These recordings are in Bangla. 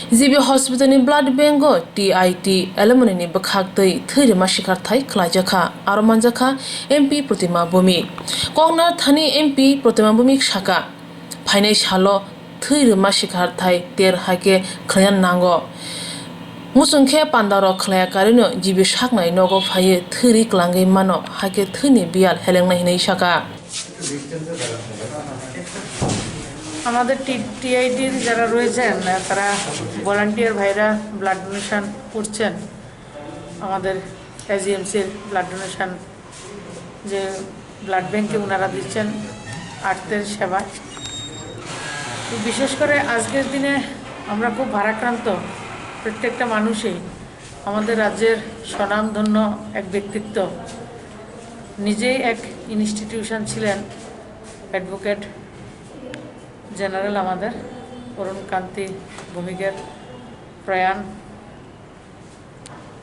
जिबि हस्पिटालनि ब्लाड बैंक TIT एलुमनि बखागतै थैरमा सिखारथाय खलायजाखा आरो मानजाखा MP प्रतिमा भूमि कंगना थानी MP प्रतिमा भूमि साका फाइनाय सालो थैरमा सिखारथाय तेर हाके खलायन नांगो मुसुंखे पान्दारो खलाया कारिनो जिबि साकनाय नगो फाये थैरि क्लांगै मानो हाके थैनि बियाल हेलेंनाय हिनै साका আমাদের টিআইটির যারা রয়েছেন তারা ভলান্টিয়ার ভাইরা ব্লাড ডোনেশন করছেন আমাদের এজিএমসির ব্লাড ডোনেশন যে ব্লাড ব্যাংকে ওনারা দিচ্ছেন আর্তের সেবা তো বিশেষ করে আজকের দিনে আমরা খুব ভারাক্রান্ত প্রত্যেকটা মানুষই আমাদের রাজ্যের স্বনামধন্য এক ব্যক্তিত্ব নিজেই এক ইনস্টিটিউশন ছিলেন অ্যাডভোকেট জেনারেল আমাদের অরুণ কান্তি ভূমিকের প্রয়াণ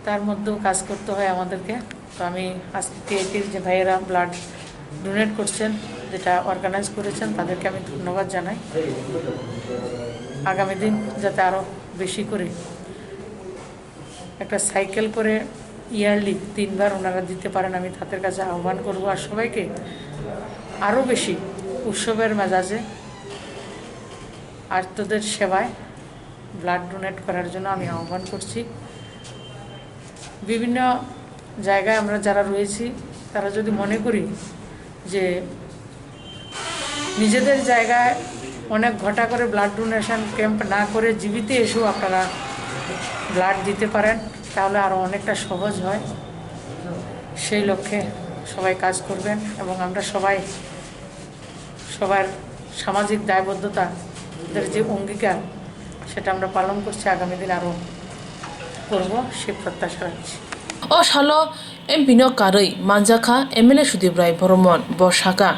তার মধ্যেও কাজ করতে হয় আমাদেরকে তো আমি আজকে টিআইটির যে ভাইয়েরা ব্লাড ডোনেট করছেন যেটা অর্গানাইজ করেছেন তাদেরকে আমি ধন্যবাদ জানাই আগামী দিন যাতে আরও বেশি করে একটা সাইকেল করে ইয়ারলি 3 বার ওনারা দিতে পারেন আমি তাদের কাছে আহ্বান করব আর সবাইকে আরও বেশি উৎসবের মেজাজে আর্তদের সেবায় ব্লাড ডোনেট করার জন্য আমি আহ্বান করছি বিভিন্ন জায়গায় আমরা যারা রয়েছি তারা যদি মনে করি যে নিজেদের জায়গায় অনেক ঘটা করে ব্লাড ডোনেশন ক্যাম্প না করে জীবিত এসেও আপনারা ব্লাড দিতে পারেন তাহলে আরও অনেকটা সহজ হয় সেই লক্ষ্যে সবাই কাজ করবেন এবং আমরা সবার সামাজিক দায়বদ্ধতা যে অঙ্গীকার সেটা আমরা পালন করছি আগামী দিন আরও করব সে প্রত্যাশা রাখছি ও সালো MP नो कारै मानजाखा MLA सुदीप राय बर्मन बसाका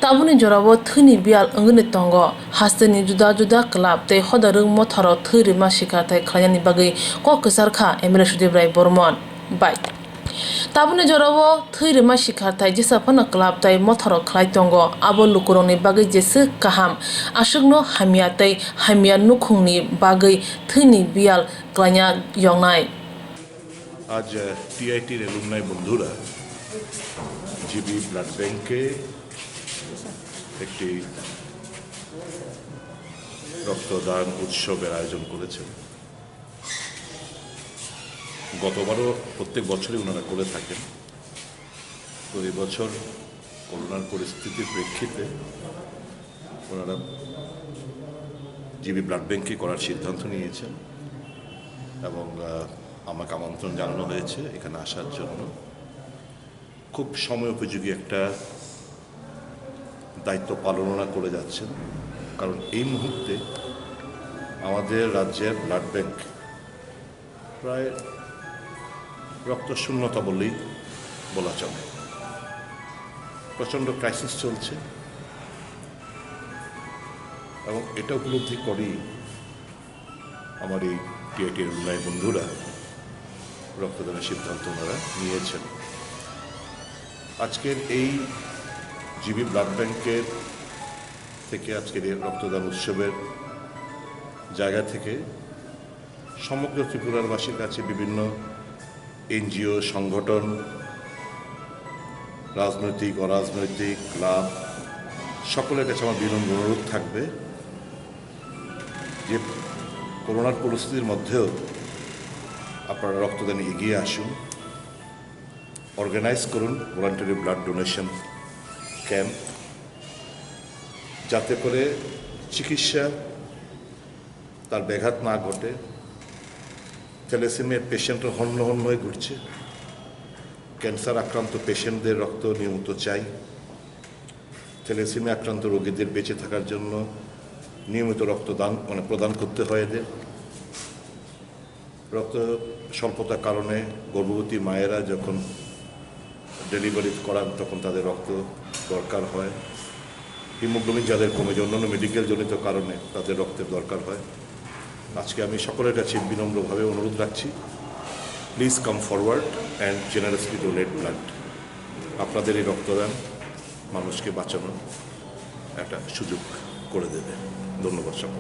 ताबुनि जराबो थैनि बियाल अंगनि तंग हास्तनि जुदा जुदा क्लाब ते हदारं मथारो थैरिमा सिखारथाय खलायनि बागै क कसारखा MLA सुदीप राय बर्मन बाय ताबुनि जराबो थैरिमा सिखारथाय जेसाफाना क्लाब ताय मथारो खलाय तंग आबो लुकुरंनि बागै जेसो काहाम आसुगनो हामियातै हामिया नुखुंनि बागै थैनि बियाल क्लायना यंनाय आज টিআইটির এলুমনাই বন্ধুরা জিবি ব্লাড ব্যাংকে একটি রক্তদান উৎসবের আয়োজন করেছেন গতবারও প্রত্যেক বছরই ওনারা করে থাকেন তো এবছর করোনার পরিস্থিতির প্রেক্ষিতে ওনারা জিবি ব্লাড ব্যাংকে করার সিদ্ধান্ত নিয়েছেন এবং আমাকে আমন্ত্রণ জানানো হয়েছে এখানে আসার জন্য খুব সময় উপযোগী একটা দায়িত্ব পালনা করে যাচ্ছেন কারণ এই মুহূর্তে আমাদের রাজ্যের ব্লাড ব্যাংক প্রায় রক্তশূন্যতা বলেই বলা চলে প্রচণ্ড ক্রাইসিস চলছে এবং এটা উপলব্ধি করেই আমার এই টিআইটির এলুমনাই বন্ধুরা রক্তদানের সিদ্ধান্ত ওনারা নিয়েছেন আজকের এই জিবি ব্লাড ব্যাংকের থেকে আজকের এই রক্তদান উৎসবের জায়গা থেকে সমগ্র ত্রিপুরারবাসীর কাছে বিভিন্ন এনজিও সংগঠন রাজনৈতিক অরাজনৈতিক ক্লাব সকলের কাছে আমার বিনম্র অনুরোধ থাকবে যে করোনার পরিস্থিতির মধ্যেও আপনারা রক্তদানে এগিয়ে আসুন অর্গানাইজ করুন ভলান্টারি ব্লাড ডোনেশন ক্যাম্প যাতে করে চিকিৎসা তার ব্যাঘাত না ঘটে থ্যালাসেমিয়ার পেশেন্টরা হন্য হন্য হয়ে ঘুরছে ক্যান্সার আক্রান্ত পেশেন্টদের রক্ত নিয়মিত চাই থ্যালাসেমিয়া আক্রান্ত রোগীদের বেঁচে থাকার জন্য নিয়মিত রক্তদান প্রদান করতে হয় এদের রক্ত স্বল্পতার কারণে গর্ভবতী মায়েরা যখন ডেলিভারি করান তখন তাদের রক্ত দরকার হয় হিমোগ্লোবিন যাদের কমে যায় অন্যান্য মেডিকেল জনিত কারণে তাদের রক্তের দরকার হয় আজকে আমি সকলের কাছে বিনম্রভাবে অনুরোধ রাখছি please come forward and generously donate blood আপনাদের এই রক্তদান মানুষকে বাঁচানোর একটা সুযোগ করে দেবে ধন্যবাদ সকল